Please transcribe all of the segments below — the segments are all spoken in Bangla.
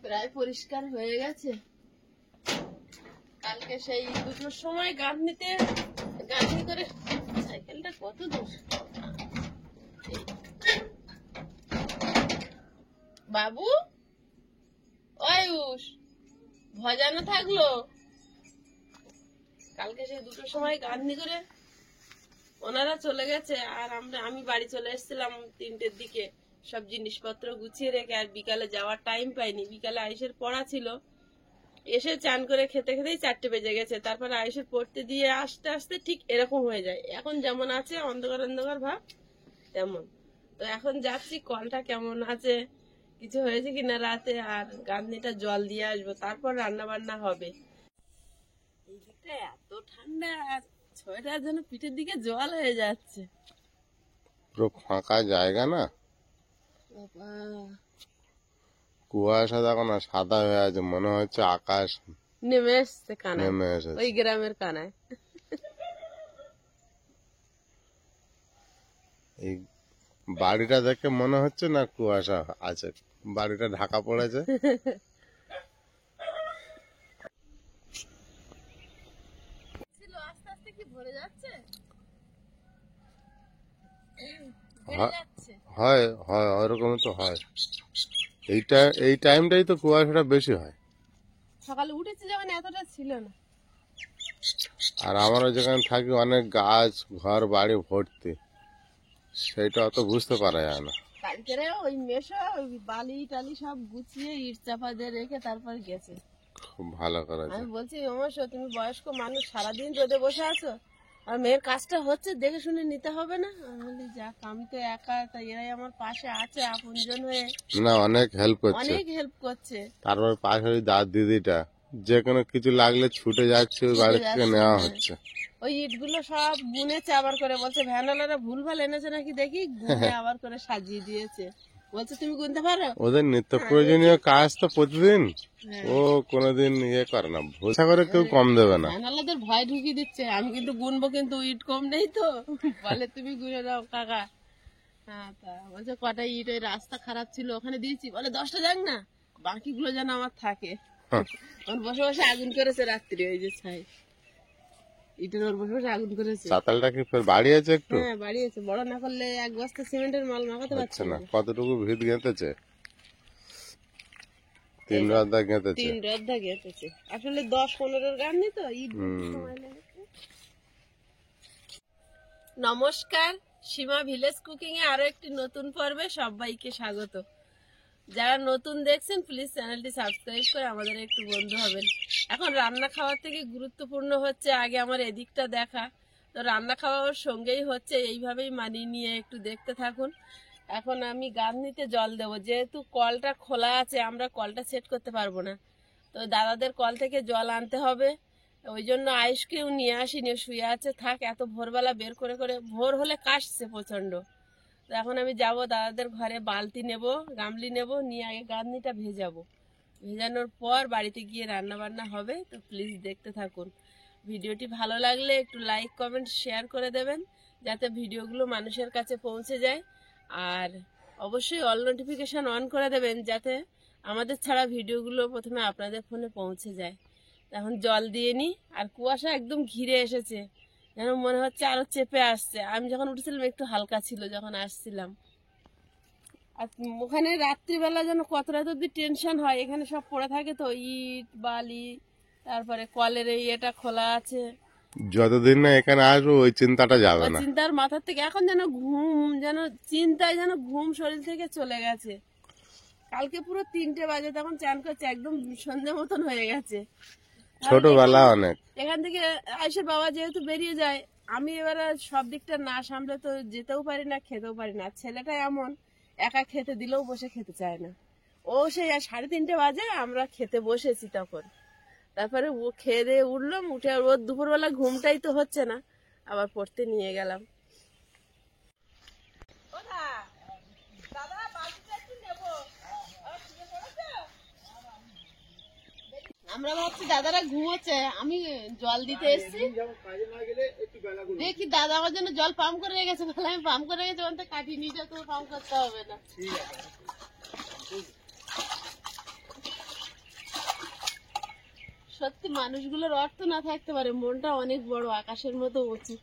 প্রায় পরিষ্কার হয়ে গেছে। কালকে সেই দুটোর সময় গাঁথনি করে সাইকেলটা কত দূর। বাবু আয়ুষ ভজানো থাকলো। কালকে সেই দুটোর সময় গাঁথনি করে ওনারা চলে গেছে, আর আমি বাড়ি চলে এসেছিলাম 3টের দিকে, সব জিনিসপত্র গুছিয়ে রেখে। আর বিকালে যাওয়ার টাইম পাইনি, বিকালে আয়ুষের পড়া ছিল। এসে চান করে খেতে খেতেই 4টে বেজে গেছে। তারপরে আয়ুষের পড়তে দিয়ে আসতে আসতে ঠিক এরকম হয়ে যায়। এখন যেমন আছে অন্ধকার অন্ধকার ভাব তেমন। তো এখন যাচ্ছি কলটা কেমন আছে, কিছু হয়েছে কিনা রাতে, আর গাঁথনিটা জল দিয়ে আসবো, তারপর রান্না বান্না হবে। এই দিকটা এত ঠান্ডা, আর সোয়েটার যেন পিঠের দিকে জল হয়ে যাচ্ছে। পুরো ফাঁকা জায়গা না, বাবা, কুয়াশা দেখো না, সাদা হয়ে আছে, মনে হচ্ছে আকাশ নেমে এসছে কানায়, নেমে এসেছে। ওই গ্রামের কানায়। এই বাড়িটা দেখে মনে হচ্ছে না কুয়াশা আছে, বাড়িটা ঢাকা পড়েছে। আস্তে আস্তে কি ভরে যাচ্ছে, হয় হয় ওরকম তো হয়। এই টাইমটাই তো কুয়াশাটা বেশি হয়। সকালে উঠেছে যখন এতটা ছিল না। আর আমরা যেখানে থাকি অনেক গাছ ঘর বাড়ি ভর্তি, সেটা অত বুঝতে পারা যায় না। কালকে ওই মেশো ওই বালি টালি সব গুছিয়ে ইট চাপা দিয়ে রেখে তারপর গেছে। খুব ভালো করেছে। আমি বলছি অবশ্য তুমি বয়স্ক মানুষ, সারাদিন রোদে বসে আছো, আর মেয়ের কাজটা হচ্ছে দেখে শুনে নিতে হবে না? আমি বলি যাক, আমি তো একা, তাই এরাই আমার পাশে আছে আপনজন হয়ে, না অনেক হেল্প করছে, অনেক হেল্প করছে। তারপর পাশে ওই দিদিটা যে কোনো কিছু লাগলে ছুটে যাচ্ছে, ওই বাড়ি থেকে নেওয়া হচ্ছে। ওই ইটগুলো সব গুনেছে, আবার করে বলছে ভ্যানওয়ালারা ভুলভাল এনেছে নাকি দেখি, গুনে আবার করে সাজিয়ে দিয়েছে। বলছে তুমি গুনতে পারো? ওদের নিত্য প্রয়োজনীয় কাজ তো প্রতিদিন, ও কোনোদিন ইয়ে করে না, ভরসা করে কেউ কম দেবে না। ভ্যানওয়ালাদের ভয় ঢুকিয়ে দিচ্ছে, আমি কিন্তু গুনবো, কিন্তু ইট কম নেই তো। বলে তুমি গুনে দাও কাকা। হ্যাঁ, তা বলছে কটা ইট ওই রাস্তা খারাপ ছিল ওখানে দিয়েছি, বলে 10টা যাক না, বাকিগুলো যেন আমার থাকে। ওর বসে বসে আগুন করেছে রাত্রি, ওই যে ছাই ইটের ওর বসে বসে আগুন করেছে। চাতালটা কি ফের বাড়িয়েছে একটু? হ্যাঁ বাড়িয়েছে, বড় না করলে 1 বস্তা সিমেন্টের মাল মাখাতে পারছে না। কতটুকু ভিত গেঁথেছে? 3 রদ্দা গেঁথেছে। 3 রদ্দা গেঁথেছে। আসলে 10-15 গাঁথনি তো, ইট সময় লেগেছে। নমস্কার, সীমা ভিলেজ কুকিং এ আরো একটি নতুন পর্বে সবাইকে স্বাগত। যারা নতুন দেখছেন প্লিজ চ্যানেলটি সাবস্ক্রাইব করে আমাদের একটু বন্ধু হবেন। এখন রান্না খাওয়ার থেকে গুরুত্বপূর্ণ হচ্ছে আগে আমার এদিকটা দেখা, তো রান্না খাওয়ার সঙ্গেই হচ্ছে, এইভাবেই মানিয়ে নিয়ে একটু দেখতে থাকুন। এখন আমি গাঁথনিতে জল দেবো, যেহেতু কলটা খোলা আছে, আমরা কলটা সেট করতে পারবো না, তো দাদাদের কল থেকে জল আনতে হবে। ওই জন্য আয়ুষকেও নিয়ে আসিনি, শুয়ে আছে, থাক এত ভোরবেলা বের করে করে, ভোর হলে কাশছে প্রচন্ড। তো এখন আমি যাব দাদাদের ঘরে, বালতি নেব, গামলি নেব, নিয়ে আগে গাঁথনিটা ভেজাবো। ভেজানোর পর বাড়িতে গিয়ে রান্না বান্না হবে। তো প্লিজ দেখতে থাকুন। ভিডিওটি ভালো লাগলে একটু লাইক কমেন্ট শেয়ার করে দেবেন, যাতে ভিডিওগুলো মানুষের কাছে পৌঁছে যায়। আর অবশ্যই অল নোটিফিকেশন অন করে দেবেন, যাতে আমাদের ছাড়া ভিডিওগুলো প্রথমে আপনাদের ফোনে পৌঁছে যায়। এখন জল দিয়ে নিই, আর কুয়াশা একদম ঘিরে এসেছে, যেন মনে হচ্ছে আরো চেপে আসছে। আমি যখন উঠেছিলাম একটু হালকা ছিল যখন আসছিলাম। আর ওখানে রাত্রিবেলা যেন কত রাত অব্দি টেনশন হয়, এখানে সব পড়ে থাকে তো, ইট বালি, তারপরে কলের এই এটা খোলা আছে। যতদিন না এখানে আসবো ওই চিন্তাটা যাবে না, চিন্তার মাথার থেকে এখন যেন ঘুম, যেন চিন্তায় যেন ঘুম শরীর থেকে চলে গেছে। কালকে পুরো 3টে বাজে তখন চান করছে, একদম সন্ধ্যে মতন হয়ে গেছে। ছোটবেলা অনেক। এখান থেকে আয়ুষের বাবা যেহেতু বেরিয়ে যায়, আমি এবারে সব দিকটা না সামলে তো যেতেও পারি না, খেতেও পারি না। ছেলেটা এমন, একা খেতে দিলেও বসে খেতে চায় না। ও সেই 3:30 বাজে আমরা খেতে বসেছি তখন। তারপরে ও খেয়ে দিয়ে উঠলাম, উঠে আর ওর দুপুরবেলা ঘুমটাই তো হচ্ছে না, আবার পড়তে নিয়ে গেলাম। আমরা ভাবছি দাদারা ঘুমোচ্ছে, আমি জল দিতে এসেছি, দেখি দাদা আমার জন্য জল পাম্প করে রেখেছে। বলে আমি পাম্প করে রেখেছি, ওখান থেকে কাটিয়ে নিয়ে যাও, তোমার পাম্প করতে হবে না। মানুষগুলোর অর্থ না থাকতে পারে, মনটা অনেক বড়, আকাশের মতো উঁচু।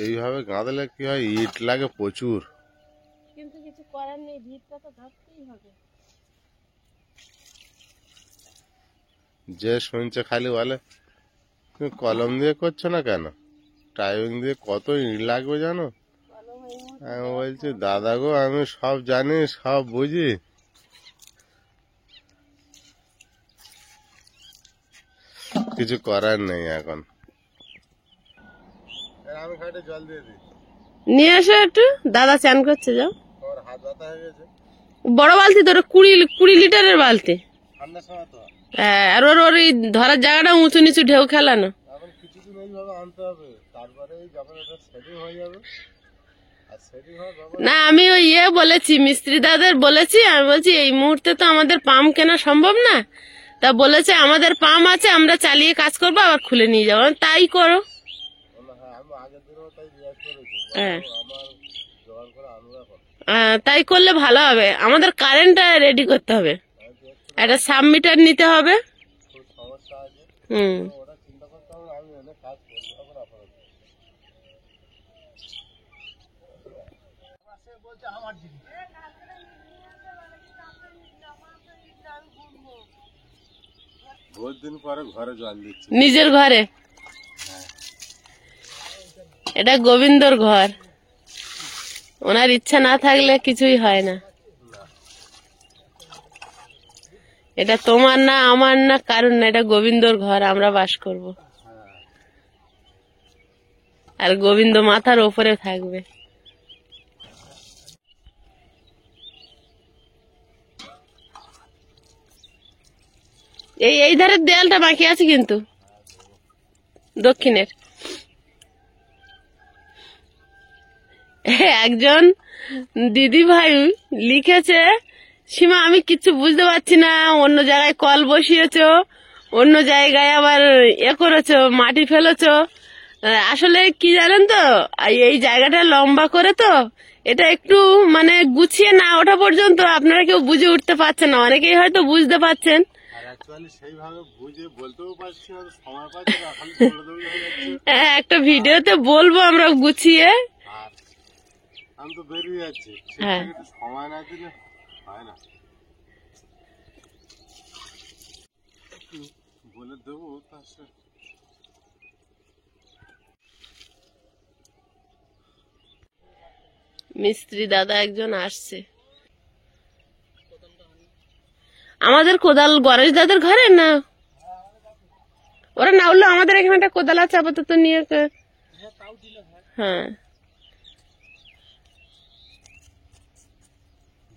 এইভাবে গাঁদলে কি হয়, ইট লাগে প্রচুর। কিন্তু কিছু করার নেই, ভিড়টা তো ধরতেই হবে। যে শুনছে খালি বলে তুমি কলম দিয়ে করছো না কেন, টাইপিং দিয়ে কত ইট লাগবে জানো। আমি বলছি দাদা গো, আমি সব জানি, সব বুঝি, কিছু করার নেই এখন। আমি খাটে জল দিয়ে দিই, নিয়ে আসো একটু, দাদা চান করছে, যাও। আমার হাত ব্যথা হয়ে গেছে। বড় বালতি তো, 20 লিটারের বালতি। ঠান্ডার সময় তো হ্যাঁ, আর ওর এই ধরার জায়গাটা উঁচু নিচু, ঢেউ খেলানো। এখন কিছুদিন এইভাবে আনতে হবে, তারপরে যখন এটা সেটিং হয়ে যাবে। আর সেটিং হওয়ার ব্যাপার না, আমি ওই বলেছি, মিস্ত্রি দাদের বলেছি, আমি বলছি এই মুহূর্তে তো আমাদের পাম্প কেনা সম্ভব না, তা বলেছে আমাদের পাম্প আছে, আমরা চালিয়ে কাজ করবো, আবার খুলে নিয়ে যাবো। তাই করো। আমি আগের দিনও তাই জিজ্ঞাসা করেছি, হ্যাঁ, আমার জোগাড় করে আনবো এখন। তাই করলে ভালো হবে। আমাদের কারেন্টটা রেডি করতে হবে, একটা সাবমিটার নিতে হবে। খুব সমস্যা আছে, হুম, ওটা চিন্তা করতে হবে, আমি এনে কাজ করবো এখন আপাতত। বহুত দিন পরে ঘরে জল দিচ্ছি, নিজের ঘরে। এটা গোবিন্দর ঘর, ওনার ইচ্ছা না থাকলে কিছুই হয় না। এটা তোমার না, আমার না, কারণ না, এটা গোবিন্দর ঘর, আমরা বাস করব। আর গোবিন্দ মাথার ওপরে থাকবে। এই ধারের দেয়ালটা বাকি আছে কিন্তু, দক্ষিণের। একজন দিদি ভাই লিখেছে, সীমা আমি কিছু বুঝতে পারছি না, অন্য জায়গায় কল বসিয়েছো, অন্য জায়গায় আবার করেছো, মাটি ফেলেছো। আসলে কি জানেন তো, এই জায়গাটা লম্বা করে তো, এটা একটু মানে গুছিয়ে না ওঠা পর্যন্ত আপনারা কেউ বুঝে উঠতে পারছেন না। অনেকেই হয়তো বুঝতে পারছেন, সেইভাবে বুঝে বলতেও পারছি না, সময় পাচ্ছি না, খালি দৌড়াদৌড়ি হয়ে যাচ্ছে। হ্যাঁ, একটা ভিডিওতে বলবো আমরা গুছিয়ে। আর আমি তো বেরিয়ে যাচ্ছি, হ্যাঁ, একটু সময় না দিলে হয় না। বলে দেবো তার সাথে। মিস্ত্রি দাদা একজন আসছে। আমাদের কোদাল গণেশ দাদার ঘরে না, ওরা না উঠলো, আমাদের এখানে একটা কোদাল আছে, আপাতত নিয়ে হ্যাঁ।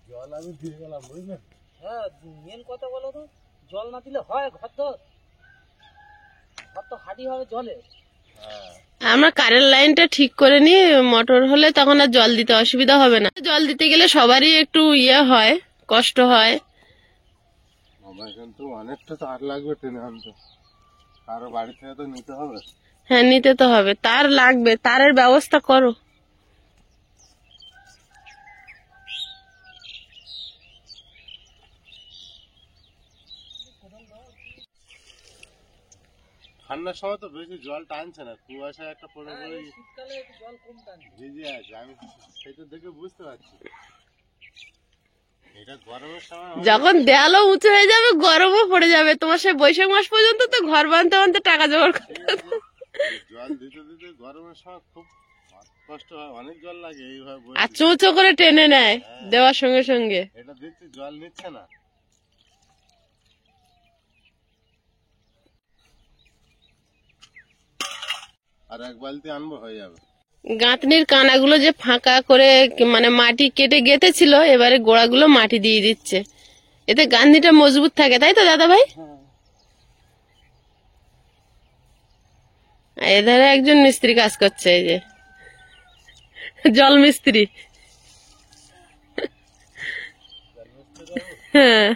জল আমি দিয়ে গেলাম, বুঝলেন। হ্যাঁ, মেন কথা বলো তো, জল না দিলে হয়? ঘর তো হাঁটি হবে জলে। আমরা কারেন্ট লাইনটা ঠিক করে নিয়ে মোটর হলে তখন আর জল দিতে অসুবিধা হবে না। জল দিতে গেলে সবারই একটু হয়, কষ্ট হয়। আমার কিন্তু অনেকটা তার লাগবে টেনে আনতে, কারো বাড়ি থেকে তো নিতে হবে। হ্যাঁ, নিতে তো হবে, তার লাগবে, তারের ব্যবস্থা করো। ঠান্ডার সময় তো বেশি জল টানছে না, কুয়াশা একটা পড়ে পড়ে শীতকালে একটু জল কম টানে। ভিজে আছে, আমি সেটা দেখে বুঝতে পারছি। এটা গরমের সময় যখন দেয়ালও উঁচু হয়ে যাবে গরমও পড়ে যাবে, তোমার সে বৈশাখ মাস পর্যন্ত তো ঘর বানতে বানতে টাকা জোগাড় করতে হবে। জল দিতে দিতে গরমের সময় খুব কষ্ট হয়, অনেক জল লাগে এইভাবে বয়ে আর দিতে। চোঁচো করে টেনে নেয় দেওয়ার সঙ্গে সঙ্গে। এটা দিচ্ছি জল নিচ্ছে না। আর এক বালতি আনবো হয়ে যাবে। গাঁথনির কানাগুলো যে ফাঁকা করে মানে মাটি কেটে গেঁথেছিল, এবারে গোড়াগুলো মাটি দিয়ে দিচ্ছে, এতে গাঁথনিটা মজবুত থাকে, তাই তো দাদা ভাই? আর এধারে একজন মিস্ত্রি কাজ করছে, এই যে জল মিস্ত্রি। হ্যাঁ,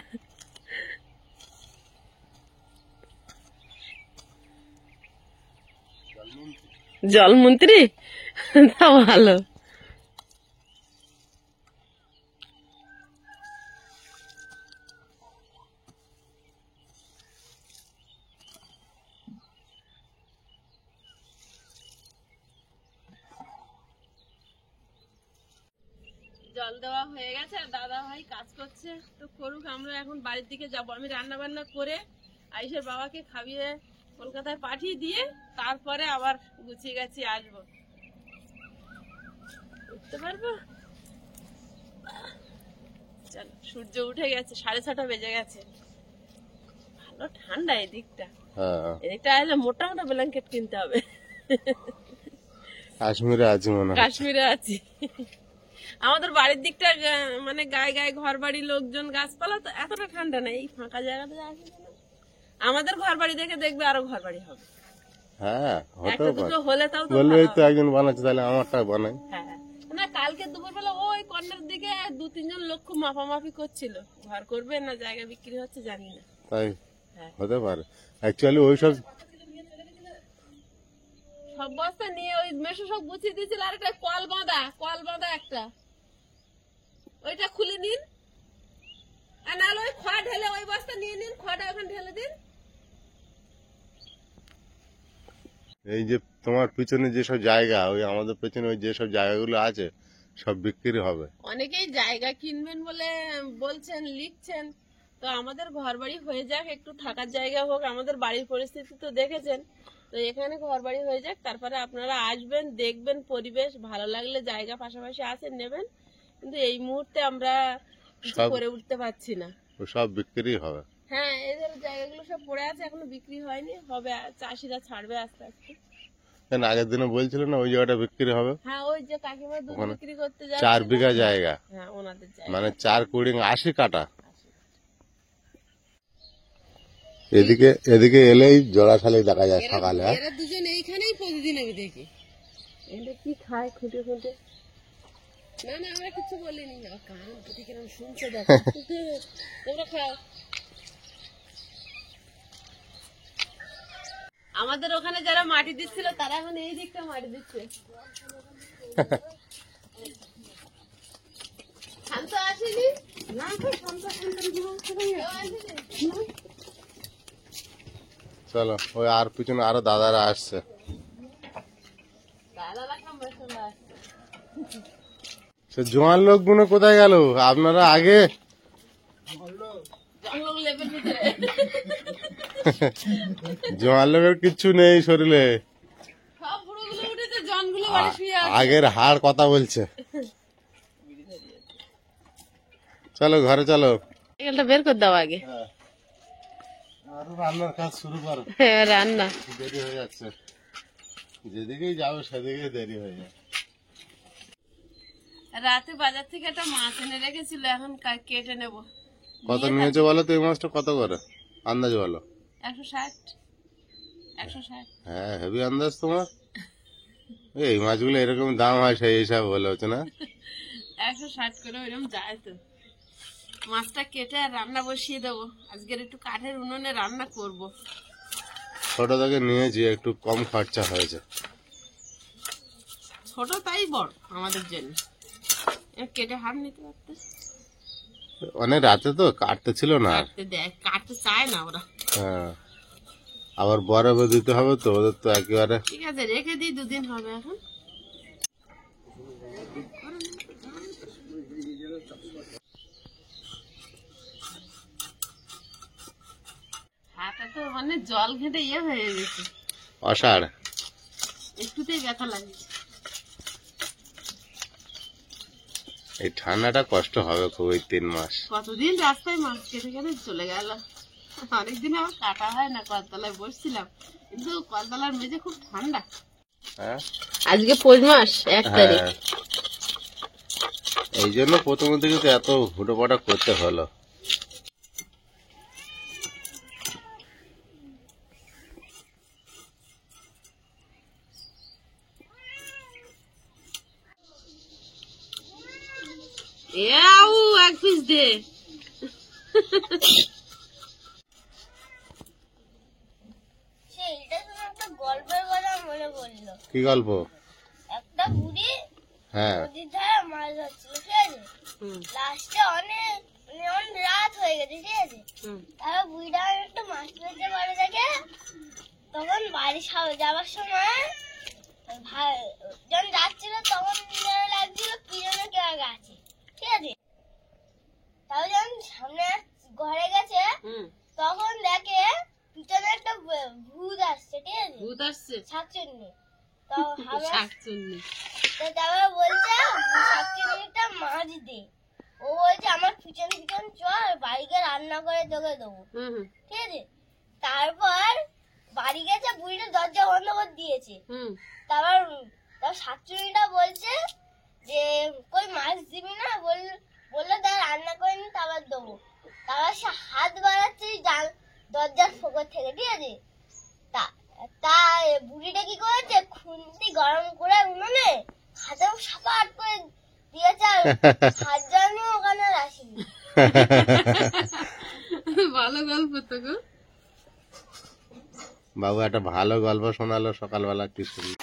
জলমন্ত্রী, তা ভালো। জল দেওয়া হয়ে গেছে আর দাদা ভাই কাজ করছে, তো করুক, আমরা এখন বাড়ির দিকে যাব। আমি রান্না বান্না করে আইসের বাবাকে খাইয়ে কলকাতায় পাঠিয়ে দিয়ে তারপরে আবার গুছিয়ে গেছি আসবো। উঠতে পারবো? চলো, সূর্য উঠে গেছে, 6:30 বেজে গেছে। ভালো ঠান্ডা এদিকটা, হ্যাঁ, এদিকটা আসলে মোটা মোটা ব্ল্যাঙ্কেট কিনতে হবে। কাশ্মীরে আছি মনে হয়। কাশ্মীরে আছি। আমাদের বাড়ির দিকটা মানে গায়ে গায়ে ঘর বাড়ি, লোকজন, গাছপালা, তো এতটা ঠান্ডা নেই। এই ফাঁকা জায়গাতে আসবে না। আমাদের ঘর বাড়ি দেখে দেখবে আরো ঘর বাড়ি হবে। হ্যাঁ, একটা হতেও পারে। দুটো হলে তাও তো বলবে ভালো এই তো হবে। একজন বানাচ্ছে, তাহলে আমারটা বানাই। হ্যাঁ, না কালকে দুপুরবেলা ওই কর্নার দিকে 2-3 জন লোক খুব মাপামাপি করছিল, ঘর করবে না জায়গা বিক্রি হচ্ছে জানি না। তাই হ্যাঁ, হতে পারে। অ্যাকচুয়ালি ওইসব সব বস্তা নিয়ে ওই মেশো সব গুছিয়ে দিয়েছিল। আর একটা কল বাঁধা একটা, ওইটা খুলে নিন, আর নাহলে ওই খোয়া ঢেলে ওই বস্তা নিয়ে নিন, খোয়াটা ওখানে ঢেলে দিন। এই যে তোমার পিছনে যেসব জায়গা, ওই আমাদের পেছনে ওই যেসব জায়গাগুলো আছে সব বিক্রি হবে। অনেকেই জায়গা কিনবেন বলে বলছেন, লিখছেন। তো আমাদের ঘর বাড়ি হয়ে যাক, একটু থাকার জায়গা হোক, আমাদের বাড়ির পরিস্থিতি তো দেখেছেন। তো এখানে ঘর বাড়ি হয়ে যাক, তারপরে আপনারা আসবেন, দেখবেন পরিবেশ ভালো লাগলে জায়গা পাশাপাশি আছে নেবেন। কিন্তু এই মুহূর্তে আমরা কিছু সব- করে উঠতে পারছি না। ও সব বিক্রি হবে। হ্যাঁ, এদের জায়গাগুলো সব পড়ে আছে, এখনো বিক্রি হয়নি, হবে, চাষিরা ছাড়বে আস্তে আস্তে। কেন আগের দিনে বলছিল না ওই জায়গাটা বিক্রি হবে? হ্যাঁ, ওই যে কাকিমা দুধ ওখানে বিক্রি করতে 4 যাচ্ছে, বিঘা জায়গা, হ্যাঁ ওনাদের জায়গা। মানে 4 কুড়ি 80 কাটা। এদিকে এদিকে এলেই জোড়াশালি দেখা যায় সকালে। এরা দুজন এইখানেই প্রতিদিন আমি দেখি। এরা কি খায় খুঁটে খুঁটে। না না, আমরা কিছু বলিনি, আমার কান প্রতি কিরম শুনছে দেখো। তোমরা খাও। আমাদের ওখানে যারা মাটি দিচ্ছিল তারা এখন এই দিকটা মাটি দিচ্ছে। শান্ত আসেনি? না, শান্ত আসেনি। চলো, ওই আর পিছনে আরো দাদারা আসছে। দাদারা কামড়ে চলে আসছে। সে জোয়ান লোকগুলো কোথায় গেল? আপনারা আগে জঙ্গল লেপের ভিতরে। জোয়ান লোকের কিচ্ছু নেই শরীরে, সব বুড়োগুলো উঠেছে, জনগুলো বাড়ি শুয়ে আছে। আগের হাড় কথা বলছে। চলো ঘরে চলো, এগুলোটা বের করে দাও আগে। আরো রান্নার কাজ শুরু করো। হ্যাঁ, রান্না। দেরি হয়ে যাচ্ছে, যেদিকেই যাবো সেদিকেই দেরি হয়ে যায়। রাতে বাজার থেকে একটা মাছ এনে রেখেছিল, এখন কেটে নেব। কত নিয়েছে বলো তো এই মাছটা? কত করে আন্দাজ বলো? 160। 160। হ্যাঁ, হেভি আন্দাজ তোমার। এই মাছগুলো এরকম দাম হয় সেই হিসাব বলে হচ্ছে না? 160 করে ওইরকম যায় তো। মাছটা কেটে আর রান্না বসিয়ে দেবো। আজকের একটু কাঠের উনুনে রান্না করব। ছোট থেকে নিয়েছি, একটু কম খরচা হয়েছে। ছোট তাই বড় আমাদের জন্য। কেটে হাত নিতে পারতে। অনেক রাতে তো কাটতে ছিল না আর। কাটতে চায় না ওরা। হ্যাঁ, আবার বরফে দিতে হবে তো, ওদের তো একেবারে। ঠিক আছে, রেখে দিই, 2 দিন হবে এখন। হাতটা তো মানে জল ঘেটে হয়ে গেছে, অষাঢ়। একটুতেই ব্যথা লাগে। এই ঠান্ডাটা কষ্ট হবে খুব, এই 3 মাস। কতদিন রাস্তায় মাছ কেটে কেটে চলে গেল। অনেকদিন আমার কাটা হয় না, কলতলায় বসছিলাম, কিন্তু কলতলার মেঝে খুব ঠান্ডা। হ্যাঁ আজকে পৌষ মাস 1 তারিখ। হ্যাঁ, এই জন্য প্রথম থেকে তো এত হুটোপাটা করতে হলো। এও 1 পিস দে। সেইটা তোমার একটা গল্পের কথা মনে পড়লো। কি গল্প? একটা বুড়ি হ্যাঁ নদীর ধারে মাছ ধরছিল, ঠিক আছে। লাস্টে অনেক মানে অনেক রাত হয়ে গেছে, ঠিক আছে। তারপর বুড়িটা একটা মাছ ধরতে পারে দেখে, তখন বাড়ি যাওয়ার সময় যখন যাচ্ছিল তখন লাগছিল কি যেন কেউ আগে আছে, ঠিক আছে। তাহলে যখন সামনে ঘরে গেছে তখন দেখে পিছনে একটা ভূত আসছে, ঠিক আছে। ভূত আসছে, শাকচুন্নি। তো শাকচুন্নি। তারপরে বলছে শাকচুন্নিটা মাছ দে। ও বলছে আমার পিছন পিছন চল, বাড়িকে রান্না করে তোকে দেবো, ঠিক আছে। তারপর বাড়ি গেছে, বুড়িটা দরজা বন্ধ করে দিয়েছে। তারপর শাকচুন্নিটা বলছে যে কই মাছ দিবি না, বললো তার রান্না করে নি তারপর দেবো। তারপর সে হাত বাড়াচ্ছে দরজার ফোকর থেকে, ঠিক আছে। তা বুড়িটা কি করেছে, খুন্তি গরম করে উনুনে হাতে সাপাট করে দিয়েছে, আর হাত জানি ওখানে আর আসেনি। ভালো গল্প তো গো। বাবু একটা ভালো গল্প শোনালো সকালবেলা, কি শুনলি?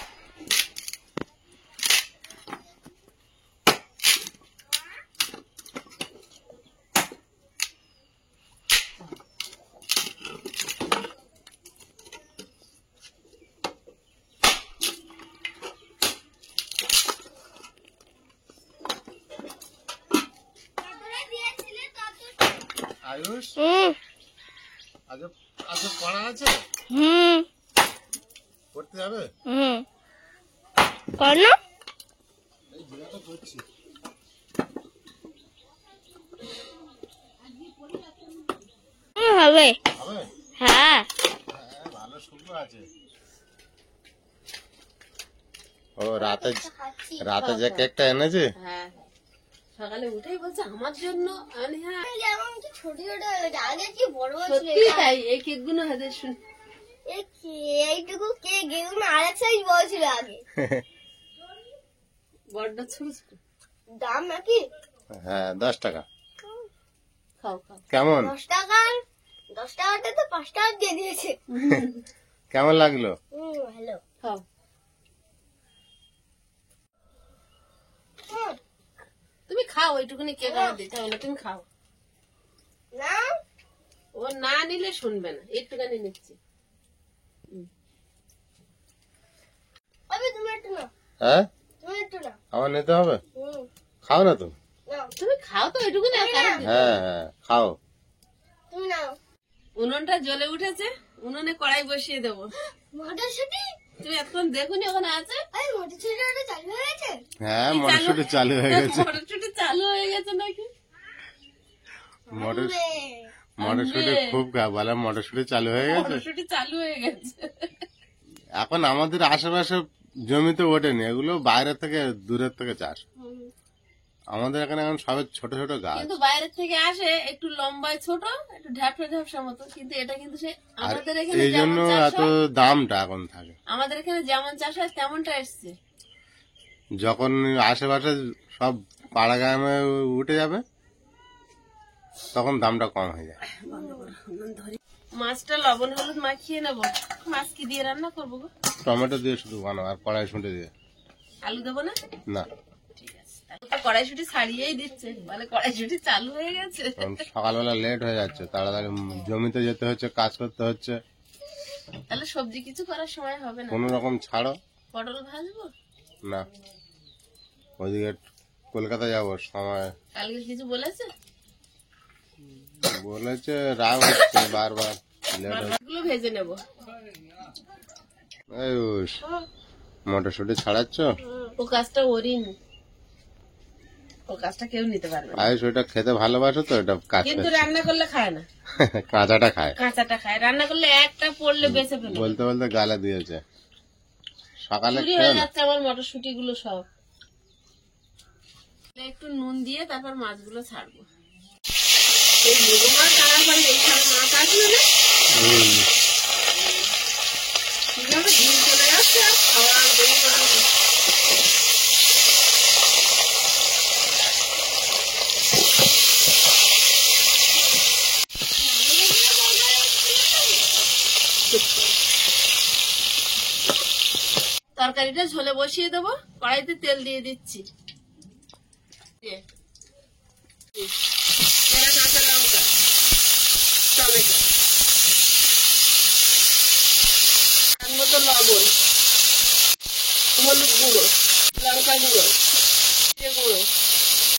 আয়ুষ, আজকে পড়া আছে? পড়তে যাবে? কর না এই জিজ্ঞাসা করছি। হবে। হবে? হ্যাঁ হ্যাঁ, ভালো শুক্র আছে। ও রাতে রাতে যে কেকটা এনেছে, হ্যাঁ, সকালে উঠেই বলছে আমার জন্য। আমি হ্যাঁ, যেমন কি ছোট ছোট হয়ে গেছে, আগে কি বড় বড় ছিল। সত্যি তাই, এই কেক গুলো হাতে শুন। এইটুকু কে গেগুলো আরেক সাইজ বড় ছিল আগে। বড্ড ছোট ছোট। দাম নাকি? হ্যাঁ 10 টাকা। খাও খাও। কেমন 10 টাকা, 10 টাকাটা তো 5 টাকা দিয়ে দিয়েছে। কেমন লাগলো? হ্যালো। খাও। তুমি খাও, ওইটুকুনি কেক আমার দিতে হবে না, তুমি খাও। না ও না নিলে শুনবে না, একটুখানি নিচ্ছি। আমি তুমি একটু না, হ্যাঁ তুমি একটু না। আমার নিতে হবে? খাও না তুমি? নাও তুমি খাও তো, ওইটুকুনি আর কারো দিতে হবে না। হ্যাঁ হ্যাঁ খাও। তুমি নাও। উনুনটা জ্বলে উঠেছে, উনুনে কড়াই বসিয়ে দেবো। মটরশুঁটি, তুমি এখন দেখুনি ওখানে আছে? আরে মটরশুঁটিটা চালু হয়ে গেছে। হ্যাঁ মটরশুঁটি চালু হয়ে গেছে। মটরশুঁটি চালু হয়ে গেছে নাকি? মটরশুঁটি খুব বলে, মটরশুঁটি চালু হয়ে গেছে। মটরশুঁটি চালু হয়ে গেছে। এখন আমাদের আশেপাশে জমিতে ওঠেনি, এগুলো বাইরে থেকে দূরের থেকে চাষ। আমাদের এখানে এখন সবে ছোট ছোট গাছ। কিন্তু বাইরে থেকে আসে একটু লম্বায় ছোট, একটু ঢ্যাপসা ঢ্যাপসা মতো, কিন্তু এটা কিন্তু সে আর আমাদের এখানে এই জন্য যেমন চাষ এত হয়, দামটা এখন থাকে। আমাদের এখানে যেমন চাষ হয় তেমনটা এসছে। যখন আশেপাশে সব পাড়া গ্রামে উঠে যাবে তখন দামটা কম হয়ে যায়। মাছটা লবণ হলুদ মাখিয়ে নেবো। মাছ কি দিয়ে রান্না করবো গো? টমেটো দিয়ে শুধু বানাও, আর কড়াইশুঁটি দিয়ে আলু দেবো না? না। ঠিক আছে, তাহলে তো কড়াইশুঁটি ছাড়িয়েই দিচ্ছে, বলে কড়াইশুঁটি চালু হয়ে গেছে। কারণ সকালবেলা লেট হয়ে যাচ্ছে, তাড়াতাড়ি জমিতে যেতে হচ্ছে, কাজ করতে হচ্ছে, তাহলে সবজি কিছু করার সময় হবে না। কোনো রকম ছাড়ো। পটল ভাজবো না, ওইদিকে কলকাতা যাবো সময় কালকে কিছু বলেছে? বলেছে, রাগ হচ্ছে বারবার। মাছগুলো ভেজে নেব। এই মটরশুটি ছাড়াচ্ছ? ও কাজটা ওরই নি, ও কাজটা কেউ নিতে পারবে না। আয়ুষ ওইটা খেতে ভালোবাসো তো, এটা কাজ কিন্তু করছে। রান্না করলে খায় না, কাঁচাটা খায়। কাঁচাটা খায়। রান্না করলে একটা পড়লে বেঁচে ফেলে বলতে বলতে গালে দিয়েছে। সকালে চুরি হয়ে যাচ্ছে আমার মটরশুটি গুলো সব। একটু নুন দিয়ে তারপর মাছগুলো ছাড়বো। এই মুগো মাছ ছাড়ার পরে এইখানে মাছ আসবে না, কিভাবে ডিম চলে যাচ্ছে আর খাওয়ার দেরি করা নেই। তরকারিটা ঝোলে বসিয়ে দেবো, কড়াইতে তেল দিয়ে দিচ্ছি। কাঁচা লঙ্কা, টমেটো, মতো লবণ, হলুদ গুঁড়ো, লঙ্কা গুঁড়ো, গুঁড়ো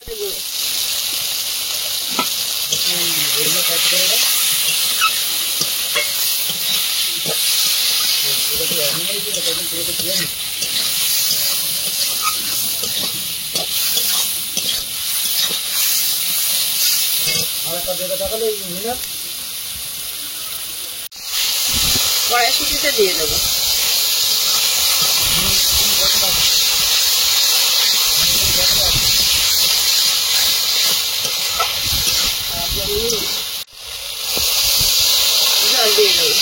গুঁড়ো, কড়াইশুটিটা দিয়ে দেবো। জল দিয়ে দেবো।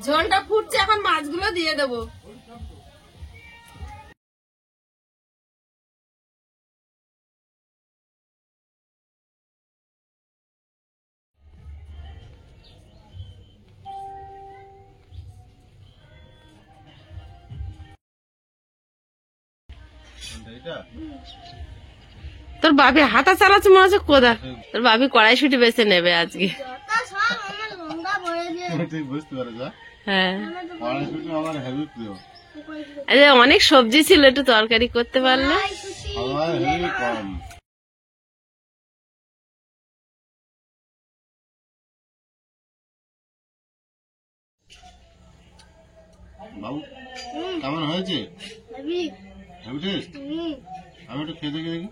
ঝোলটা ফুটছে, এখন মাছগুলো দিয়ে দেবো। তোর বাপি হাতা চালাচ্ছে মনে হচ্ছে কোদা। তোর বাপি কড়াইশুটি বেছে নেবে আজকে। যত সব আমার লঙ্কা ভরে দিয়ে তুই বুঝতে পারছ? হ্যাঁ, কড়াইশুটি আমার হেভি প্রিয়। আরে অনেক সবজি ছিল, একটু তরকারি করতে পারলে। আমার হেভি কম। বাবু কেমন হয়েছে? হেভি। Heavy taste. আমি একটু খেয়ে দেখি দেখি।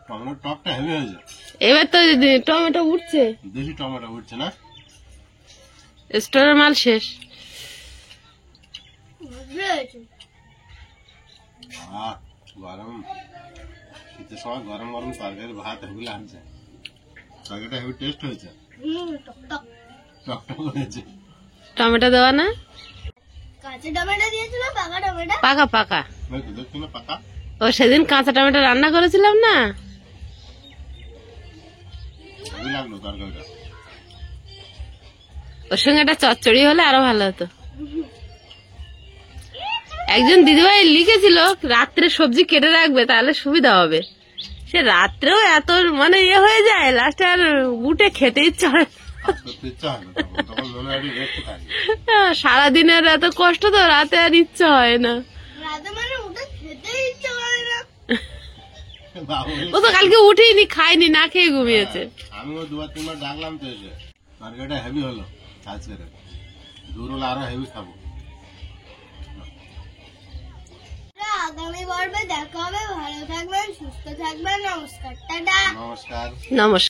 টমেটোর টকটা হেভি হয়েছে। এবার তো টমেটো উঠছে, দেশি টমেটো উঠছে না? স্টোরের মাল শেষ। গরম শীতের সময় গরম গরম তরকারি ভাত হেভি লাগছে। তরকারিটা হেভি টেস্ট হয়েছে, টকটক হয়েছে। টমেটো দেওয়া না? কাঁচা টমেটো দিয়েছিল, পাকা টমেটো। পাকা পাকা। দেখছি না পাকা। ও সেদিন কাঁচা টমেটো রান্না করেছিলাম না, হেভি লাগলো তরকারিটা। ওর সঙ্গে একটা চচ্চড়ি হলে আরো ভালো হতো। একজন দিদিভাই লিখেছিল রাত্রে সবজি কেটে রাখবে তাহলে সুবিধা হবে। সে রাত্রেও এত মানে ইয়ে হয়ে যায়, লাস্টে আর উঠে খেতে ইচ্ছা হয়। করতে ইচ্ছা হয় না, তখন মনে হয় রেস্ট থাকে। সারাদিনের এত কষ্ট তো রাতে আর ইচ্ছা হয় না। রাতে মানে উঠে খেতে ইচ্ছে করে না। বাবু ও তো কালকে উঠেইনি, খাইনি, না খেয়ে ঘুমিয়েছে। আমিও দুবার তিনবার ডাকলাম তো এসে, তরকারিটা হেভি হলো। আজকে দূর হলে আরো হেভি খাবো। আগামী পর্বে দেখা হবে। ভালো থাকবেন, সুস্থ থাকবেন। নমস্কার, টাটা। নমস্কার। নমস্কার।